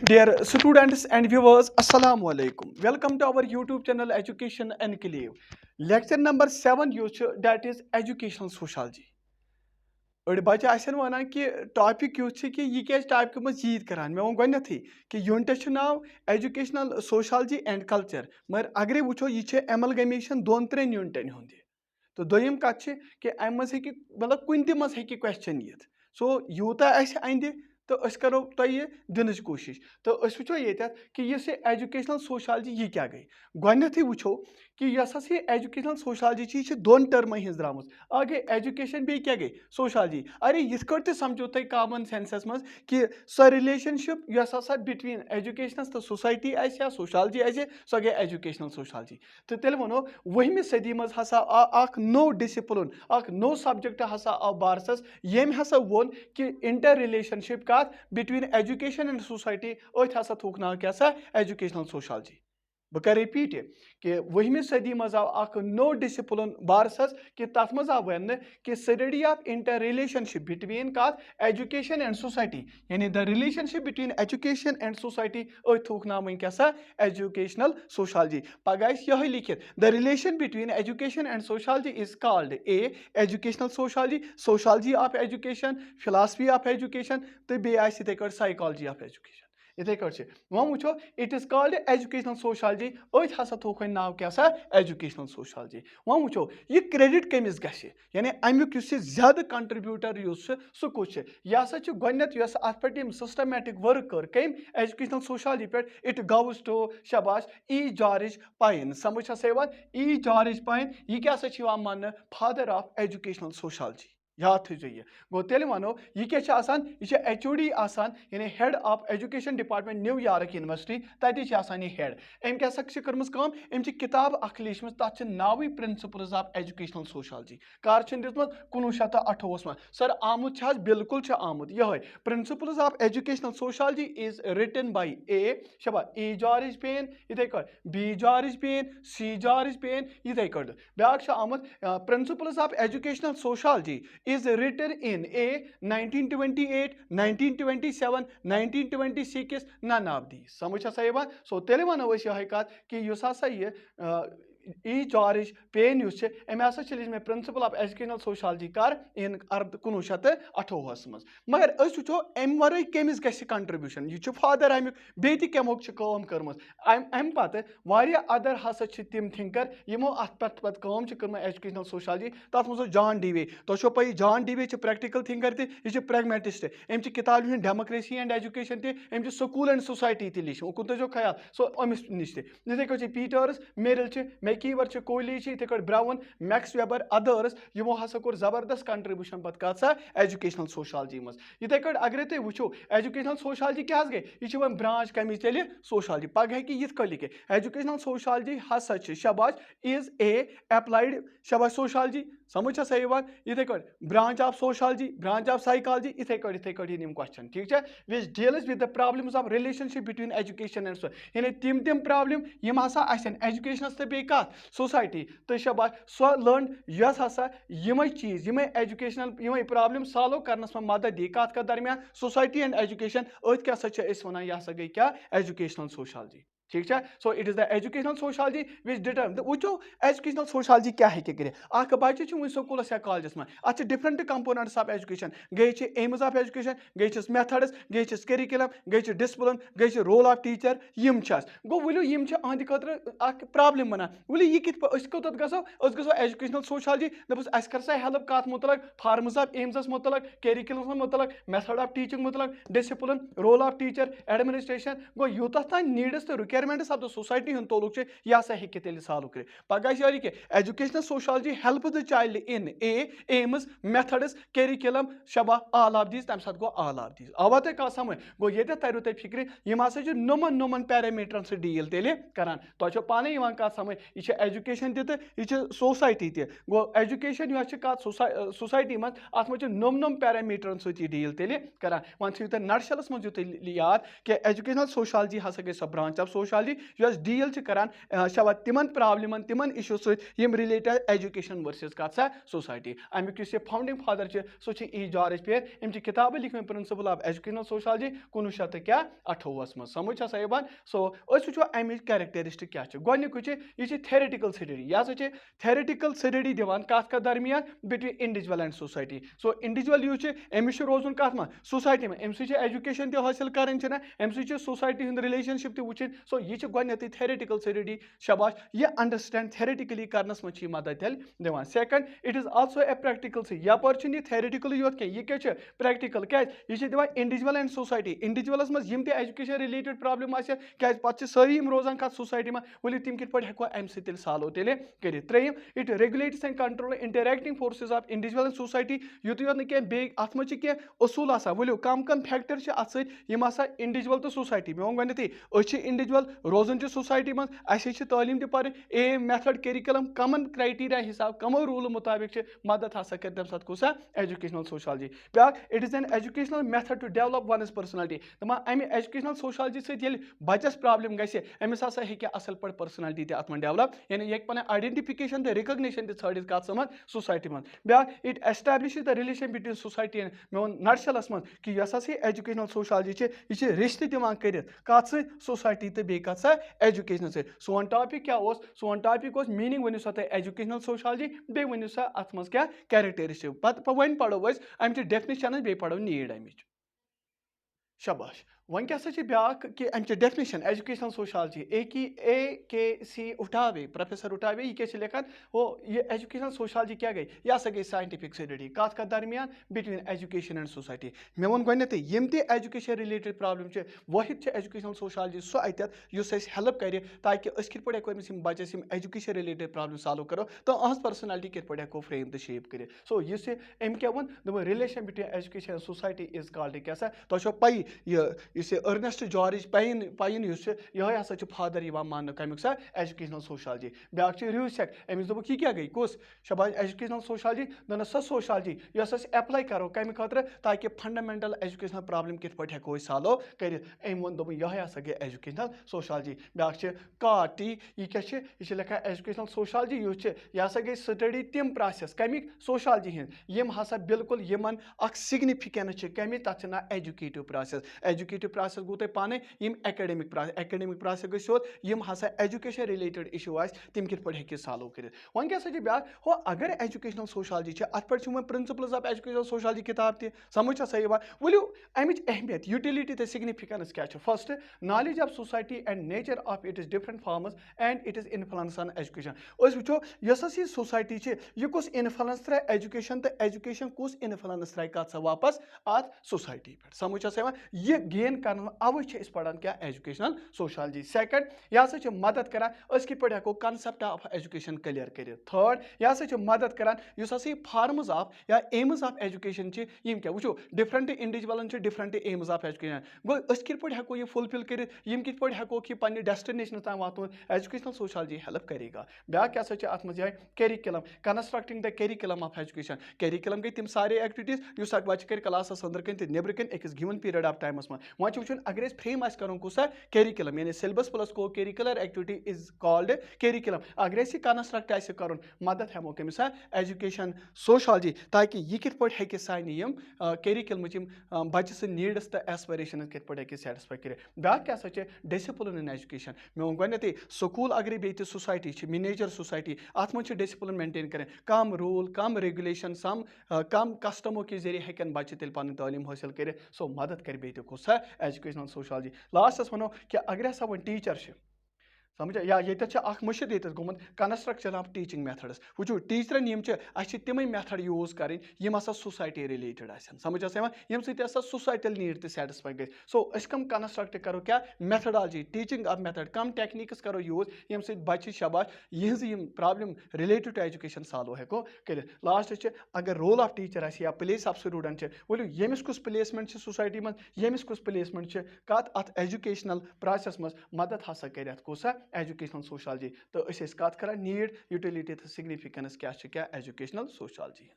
Dear students and viewers, Assalamu alaikum. Welcome to our YouTube channel Education Enclave. Lecture number 7 that is Educational Sociology. अड़ बच्चे आसन one कि topic youth कि यह क्या topic मज यीद करान मे वो गथी कि units now educational sociology and culture मगर अगर वो यह एमलगमेशन 2-3 यूनिटन हुंद तो दोयम कत कि अम मज मतलब कुन त मज क्वेश्चन यिथ सो यूता अंद तो करो तुह दिन कोशिश तो वो ये कि एजुकेशनल सोशलॉजी यह क्या गई गई वो कि यह एजुकेशनल सोशलॉजी 2 टर्म हज द्राम आ गई एजुकेशन बे क्या गई सोशलॉजी अरे यिथ कट समझो तुम कॉमन सेंसस मज कि सो रिलेशनशिप यह बिटवीन एजुकेशनस तो सोसाइटी या सोशलॉजी सो गई एजुकेशनल सोशलॉजी तो तेल वनो 20वीं सदी मज हसा नो डिसिप्लिन नो सब्जेक्ट हसा आव बारसस येम हसा वोन कि इंटर रिलेशनशिप का बिटवीन एजुकेशन एंड सोसाइटी अथ हसा थोक नाव क्या एजुकेशनल सोशलॉजी बह कर रिपीट कि 20वीं सदी मज आव नो डिसिप्लिन बारसस कि तथ मज आव वन कि study of inter relationship between का एजुकेशन एंड सोसाइटी यानी the relationship between education and society अथ थोक नाव वन क्या एजुकेशनल सोशलॉजी पगह यह लिखित the relation between education and sociology is called educational sociology sociology of education philosophy of education तो बे psychology of education इथे वो वो it is called educational sociology अथ हसा थोक नाव क्या एजुकेशनल सोशलॉजी वो वो यह क्रेडिट कमिस ग यानी अमुक ज्यादा कंट्रीब्यूटर सह कुछ यह हसा पे सिस्टमेटिक वर्क कर कम एजुकेशनल सोशलॉजी पे इट गोज टू शबाश जॉर्ज पाइन समझ जॉर्ज पाइन यह क्या मान फादर ऑफ एजुकेशनल सोशलॉजी याद थो यह गो तेल वनो यह क्या यह HOD यानी head of education department New York university तथी हेड अम क्या कर्म किताब अख लिखम तथ नावे प्रिंसिपल्स ऑफ एजुकेशनल सोशलॉजी कर दित्मत 1928 में सर आमुत बिल्कुल आमुत यह principles of educational sociology is written by E George Payne इथे कट B George Payne C George Payne इथे कट ब्याक आमुत principles of educational sociology is written in 1928, 1927, 1926, none of these. समझ सो तेल वनो यह कत कि जॉर्ज पेन अम मे प्रिंसिपल ऑफ एजुकेशनल सोशलॉजी कर इन 1928 मज मगर वो अम वर कमिस ग कंट्रीब्यूशन यह फादर अमुक बे तमो कर्म अम पे अदर हसा तम थिंकर यमो अत कर्म एजुकेशनल सोशलॉजी तथ मज जॉन डीवे तुम पे जॉन डीवे प्रैक्टिकल थिंकर तह प्रैग्मेटिस्ट अम किताब लिखन डेमोक्रेसी एंड एजुकेशन तम स्कूल एंड सोसाइटी तह लिख उन थो ख्याल सो अमिस नश तथे पीटर्स मेरिल मैकीवर कोहली इथे ब्राउन मैक्स वेबर अदर्स यमो हसा कोर जबरदस्त कंट्रीब्यूशन पे एजुकेशनल सोशलॉजी मज इथे अगर तुम वो एजुकेशनल सोशलॉजी क्या गई यह वन ब्रांच कम तेल सोशलॉजी पगह कि यिथ लिखे एजुकेशनल सोशलॉजी हसा शबाश इज एप्लाइड शबाश सोशलॉजी समझ सही बात इथे branch of sociology branch of psychology इथे क्वेश्चन ठीक है which deals with the problems of relationship between education and यानी तम प्रॉब्लम यम हसा एजुकेशनस तो बे सोसाइटी तो शबाश सो लर्न यस हसा यम चीज यम एजुकेशनल यम प्रॉब्लम सॉल्व करनस में मदद दी कत दरमियान सोसाइटी एंड एजुकेशन अत क्या वन यह हसा गई क्या एजुकेशनल सोशलॉजी ठीक है so it is the educational sociology which deter वो एजुकेशनल सोशलॉजी क्या है कर बच्चे वो स्कूलस या कॉलेजस में अत डिफरेंट कंपोनेंट्स ऑफ एजुकेशन गई एम्स ऑफ एजुकेशन गई मेथड्स गई करिकुलम गई डिसिप्लिन गई रोल ऑफ टीचर यम गो वो यम अहद खतर प्रॉब्लम वन वो यह कत गो एजुकेशनल सोशलॉजी दपस अस कर सा हेल्प कत मुतलक फार्म्स ऑफ एम्स मुतलक करिकुलम मुतलक मेथड ऑफ टीचिंग मुतलक discipline role of teacher administration गो यूत तान नीड्स तो रिक्वायरमेंट्स ऑफ द सोसाइटी हन तोलुक यह हे सॉल्व कर पगह educational sociology help the child in aims methods curriculum शबा ऑल ऑफ दीज तम गो ऑल ऑफ दीज आवा तुम कह समझ गो ये तरह तुम फिक्र यम हसा नुमन पैरामीटरन से डील तेल करान तुम पाने कत समझ यह एजुकेशन यह सोसाइटी गो एजुकेशन यह कत सोसाइटी मज अत मज नुम पैरामीटरन सह डील तेल करान वन थो तुम नटशलस मज याद कि एजुकेशनल सोशलॉजी हसा गई सो ब्रांच ऑफ सोशालजी यस डील करान शबा तिमन प्रॉब्लमन तिमन इशू सम रिलेटेड एजुकेशन वर्सेस कत सा सोसाइटी अमुक फाउंडिंग फादर सो ई जॉर्ज पेयर अम किताब लिखम प्रिंसिपल ऑफ एजुकेशनल सोशालजी 1928 मज समझ यवान सो वो अमिच कैरेक्टरिस्टिक क्या गोनिक यह थेरेटिकल स्टडी यह थेरेटिकल स्टडी दिवान कत दरमियान between individual and society so individual use अमिस रोजन कत मा सोसाइटी में अम एजुकेशन हासिल कर अम सोसाइटी हूँ रिलेशनशिप तक वुचन सो यह गोत थेरेटिकल स्टडी शबाश यह अंडरस्टैंड थेरेटिकली करनस मज मदद दिवान second it is also a practical से यपर थेरेटिकल योत क्या यह क्या प्रैक्टिकल क्या यह दिवान इंडिविजुअल एंड सोसाइटी इंडिविजुअल्स मज यम एजुकेशन रिलेटेड प्रॉब्लम क्या पे सारी रोजान कत सोसाइटी में वो तम कित हेको अम सॉल्व तेल कर त्रेम it regulates and control interacting forces of individual and society युत योत नह अत मज असूल वो कम कम फैक्टर अत ससा इंडिविजुअल तो सोसाइटी मे गोते इंडिविजुअल रोजान सोसाइटी मज अस तालीम पर एम मेथड करिकुलम कमन क्राइटेरिया हिसाब कमो रूल मुताबिक मदद हसा कर तम सात कुसा एजुकेशनल सोशालजी ब्या it is an educational method to develop one's personality दमा अमे एजुकेशनल सोशालजी सत बच्चस प्रॉब्लम गि अमिस हसा हे असल पे पर्सनालिटी तथ मन डेवलप यानी ये पे आइडेंटिफिकेशन तो रिकग्निशन तड़ित कत समझ सोसाइटी मज ब्या it establish the relation between society and मे वो नटशलस मज कि यस एजुकेशनल सोशालजी यह रिश्ते दिवान कर कत सोसाइटी तो बे कत एजुकेशन से सोन टॉपिक क्या सोन टॉपिक मीनिंग वनु सा एजुकेशनल सोशालजी बे वनु सा अत मज क्या कैरेक्टरिस्टिक पे वन पढ़ो अमच डेफिनेशन बे पढ़ो नीड अमिच शाबाश वन क्या ब्या कि अमच डेफिनेशन एजुकेशनल सोशालजी ए के सी उठावे प्रोफेसर उठावे यह क्या लिखान वो ये एजुकेशनल सोशालजी क्या गई यह हसा गई साइंटिफिक स्टडी कत दरमियान बिटवीन एजुकेशन एंड सोसाइटी मे वो गोत यम एजुकेशन रिलेटेड प्रॉब्लम वाहिद एजुकेशनल सोशालजी सो अत हेल्प कर ताकि कित पे हेको बच्चस एजुकेशन रिलेटेड प्रॉब्लम सॉल्व करो तो अहज पर्सनालिटी कित पे हेको फ्रेम तो शेप कर सो इस अम क्या वो दोप relation between education and society is called क्या तुम पई अर्नेस्ट जॉर्ज पाइन यह हसा फादर मान कमुक एजुकेशनल सोशालजी ब्या रूसेक अमिस दोप यह क्या गई कुस शबाज एजुकेशनल सोशालजी दोन सो सोशालजी यस एप्लाई करो कम खतर ताकि फंडामेंटल एजुकेशनल प्रॉब्लम कित पे हेको सॉल्व कर अम वो दोप यह हसा गई एजुकेशनल सोशालजी ब्या टी यह क्या लिखा एजुकेशनल सोशालजी यह हसा गई स्टडी तम प्रोसेस कमिक सोशालजी हम हसा बिल्कुल यमन सिग्निफिकेंस कमिक तथ ना एजुकेटिव प्रोसेस एजुकेटिव प्रोसेस गो पाने एकेडमिक प्रोसेस गो यम हसा एजुकेशन रिलेटेड इशू तम कित पे हे सॉल्व कर वन क्या ब्या हो अगर एजुकेशनल सोशालजी अत पे प्रिंसिपल्स ऑफ एजुकेशनल सोशालजी किताब तह समझ वो अमिच अहमियत यूटिलिटी तो सिग्निफिकेंस क्या first knowledge of society and nature of it is different forms and it is influence on education वो यस सोसाइटी यह कुछ इन्फ्लुएंस त्रा एजुकेशन तो एजुकेशन कुछ इन्फ्लुएंस त्रा कत वापस अत सोसाइटी पे समझ यह गेन कर अवे पढ़ान क्या एजुकेशनल सोशालजी सेकंड यह हसा मदद करान कित पे हेको कॉन्सेप्ट ऑफ एजुकेशन क्लियर कर थर्ड यह हसा मदद करान फॉर्म्स ऑफ या एम्स ऑफ एजुकेशन क्या वो डिफरेंट इंडिविजुअलन डिफरेंट एम्स ऑफ एजुकेशन गो कित पे हेको यह फुलफिल कर कित पे हेको कि पे डेस्टिनेशन तक वातन एजुकेशनल सोशालजी हेल्प करेगा ब्या क्या अत मज curriculum constructing the curriculum of education curriculum गई तम सारे एक्टिविटीज उस बच्चे कर क्लास अंदर कन नबर कन अकिस गिवन पीरियड ऑफ टाइमस में वो वो अगर फ्रेम कर कुसा करिकुलम यानी सिलेबस प्लस को curricular activity is called curriculum अगर कंस्ट्रक्ट कर मदद हेमो कमिस एजुकेशन सोशालजी ताकि यह कित पे हे सान करिकुलम बच्चे सद नीड्स तो एस्पिरेशन कित पे हे सेटिस्फाई कर ब्या क्या डिसिप्लिन इन एजुकेशन मे वो गोते स्कूल अगर बे सोसाइटी मिनेजर सोसाइटी अत मन डिसिप्लिन मेंटेन करें कम रूल कम रेगुलेशन कम कस्टमों के जरिए हेकन बच्चे तेल पन तालीम हासिल कर सो मदद कर बे कुछ एजुकेशनल सोशालजी लास्टस वनो कि अगर हसा वो टीचर समझ या ये मुश्किल ये गोमुत कंस्ट्रक्शन ऑफ टीचिंग मेथड्स वो टीचरन तमें मेथड यूज करें हसा सोसाइटी रिलेटेड समझ यम सोसाइटल नीड तो सेटिस्फाई गई सो कम कंस्ट्रक्ट करो क्या मेथडॉलजी टीचिंग ऑफ मेथड कम टेक्निक्स करो यूज यम बच्चे शबाश यह problem related to education solve हेको कर लास्ट अगर रोल ऑफ टीचर या प्लेस ऑफ स्टूडेंट वो यमिस कुछ प्लेसमेंट सोसाइटी मज यमिस कुछ प्लेसमेंट कत अत एजुकेशनल प्रोसेस मज मदद हसा कर कुसा एजुकेशनल सोशालजी तो कत कर नीड यूटिलिटी तो सिग्निफिकेंस क्या एजुकेशनल सोशालजी।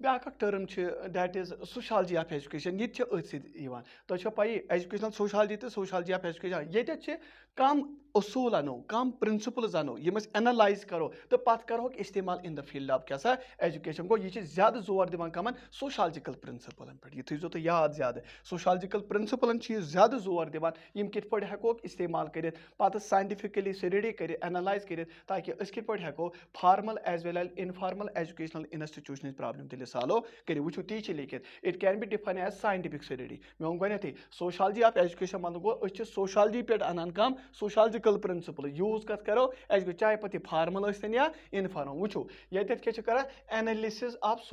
بیٛاکھ اکھ ٹٔرٕم چھِ that is sociology of education. یہِ تہِ چھِ أتھۍ سۭتۍ یِوان. تۄہہِ چھو پَیی ایجوکیشنل سوشالجی تہٕ سوشالجی آف ایجوکیشن. ییٚتٮ۪تھ چھِ کم اصوٗل اَنو کم پرنسپلز اَنو یِم أسۍ اینالایز کرو تہٕ پتہٕ کرہوکھ استعمال اِن د فیٖلڈ آف کیاہ سا ایجوکیشن. گوٚو یہِ چھِ زیادٕ زور دِوان کمن سوشالجِکل پرنسپلن پٮ۪ٹھ. یہِ تھٲیزیو تُہۍ یاد زیادٕ. سوشالجِکل پرنسپلن چھِ یہِ زیادٕ زور دِوان یِم کِتھ پٲٹھۍ ہٮ۪کوکھ استعمال کٔرِتھ پتہٕ ساینٹِفِکلی سٹڈی کٔرِتھ اینالایز کٔرِتھ تاکہِ أسۍ کِتھ پٲٹھۍ ہٮ۪کو formal as well as informal educational انسٹِچوٗشنٕچ پرابلم تیٚلہِ سالو کٔرِتھ. وٕچھِو تی چھِ لیکھِتھ it can be define as scientific study. مےٚ ووٚن گۄڈنیتھٕے سوشالجی آف ایجوکیشن مطلب گوٚو أسۍ چھِ سوشالجی پٮ۪ٹھ انان کم سوشالجِکل پرنسپل یوٗز کتھ کرو اَسہِ گوٚو چاہے پتہٕ یہِ فارمل ٲسۍتن یا انفارمل. وٕچھو ییٚتٮ۪تھ کیاہ چھِ کران analysis of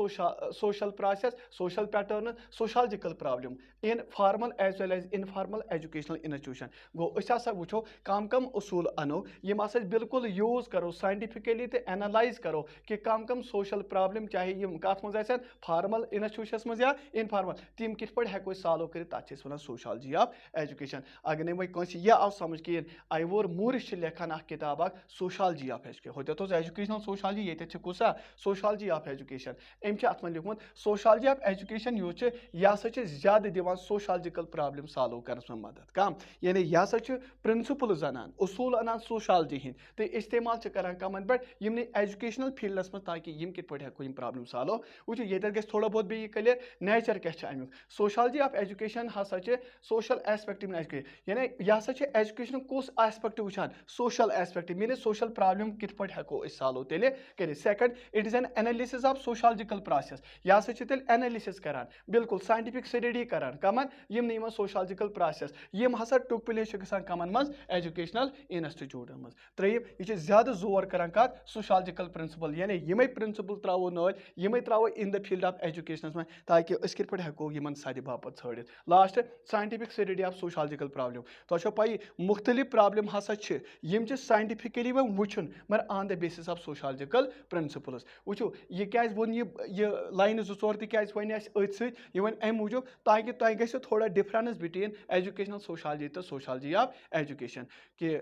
social process social patterns sociological problem in formal as well as informal educational institution. گوٚو أسۍ ہسا وٕچھو کم کم اصوٗل انو یِم ہسا أسۍ بالکل یوٗز کرو ساینٹِفِکلی تہٕ اینالایز کرو کہِ کم سوشل پرابلم چاہے یِم کتھ منٛز آسن فارمل انسٹِٹیوٗشنس منٛز یا انفارمل تِم کِتھ پٲٹھۍ ہٮ۪کو أسۍ سالو کٔرِتھ تتھ چھِ أسۍ ونان سوشالجی آف ایجوکیشن. اگر نہٕ وۄنۍ کٲنٛسہِ یہِ آو سمجھ کِہیٖنۍ آیوور موٗرِس چھِ لیکھان اکھ کِتاب اکھ سوشالجی آف ایجوکیشن. ہوٚتٮ۪تھ اوس ایجوکیشنل سوشالجی ییٚتٮ۪تھ چھِ کُس سوشالجی آف ایجوکیشن. أمۍ چھِ اتھ منٛز لیوٗکھمُت سوشالجی آف ایجوکیشن یُس چھُ یہِ ہسا چھِ زیادٕ دِوان سوشالجِکل پرابلم سالو کرنس منٛز مدد کم یعنی یہِ ہسا چھُ پرنسپلز انان اصوٗل انان سوشالجی ہٕنٛدۍ تہٕ استعمال چھِ کران کمن پٮ۪ٹھ یِمنٕے ایجوکیشنل فیٖلڈس منٛز تاکہِ یِم کِتھ پٲٹھۍ ہٮ۪کو یِم پرابلم سالو. وٕچھِو ییٚتٮ۪تھ گژھِ تھوڑا بہت بیٚیہِ کٔلیر نیچر کیاہ چھُ امیُک. سوشالجی آف ایجوکیشن ہسا چھِ سوشل ایسپیکٹ ان ایجوکیشن یعنی یہِ ہسا چھِ ایجوکیشنُک کُس ایسپیکٹ وٕچھان social aspect means social problem کِتھ پٲٹھۍ ہٮ۪کو أسۍ سالو تیٚلہِ کٔرِتھ. Second it is an analysis of sociological process. یہِ ہسا چھِ تیٚلہِ اینالِسِز کران بالکل ساینٹِفِک سٹڈی کران کمن یِم نہٕ یِمن سوشالجِکل پروسیس یِم ہسا ٹُک پلیس چھِ گژھان کمن منٛز ایجوکیشنل انسٹِچوٗٹن منٛز. ترٛیٚیِم یہِ چھِ زیادٕ زور کران کتھ سوشالجِکل پرنسپل یعنی یِمے پرنسپل تراوو نٲلۍ یِمے تراوو اِن د فیٖلڈ آف ایجوکیشنس منٛز تاکہِ أسۍ کِتھ پٲٹھۍ ہٮ۪کو یِمن سدِ باپتھ ژھٲنڈِتھ. Last scientific study of sociological problem. تۄہہِ چھو پَیی مُختٔلِف پرابلم ہسا چھِ یِم چھِ ساینٹِفِکلی وۄنۍ وٕچھُن مگر آن د بیسِس آف سوشالجِکل پرنسپلز. وٕچھو یہِ کیازِ ووٚن یہِ لاینہٕ 2-4 تہِ کیازِ وَنہِ اَسہِ أتھۍ سۭتۍ یہِ وَنہِ اَمہِ موٗجوٗب تاکہِ تۄہہِ گژھِو تھوڑا ڈِفرنس بِٹویٖن ایجوکیشنل سوشالجی تہٕ سوشالجی آف ایجوکیشن. کہِ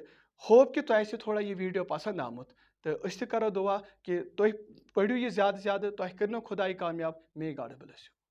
ہوپ کہِ تۄہہِ آسہِ تھوڑا یہِ ویٖڈیو پسنٛد آمُت تہٕ أسۍ تہِ کرو دُعا کہِ تُہۍ پٔرِو یہِ زیادٕ زیادٕ تۄہہِ کٔرنو خۄداے کامیاب. مے گاڈ بلیس یوٗ.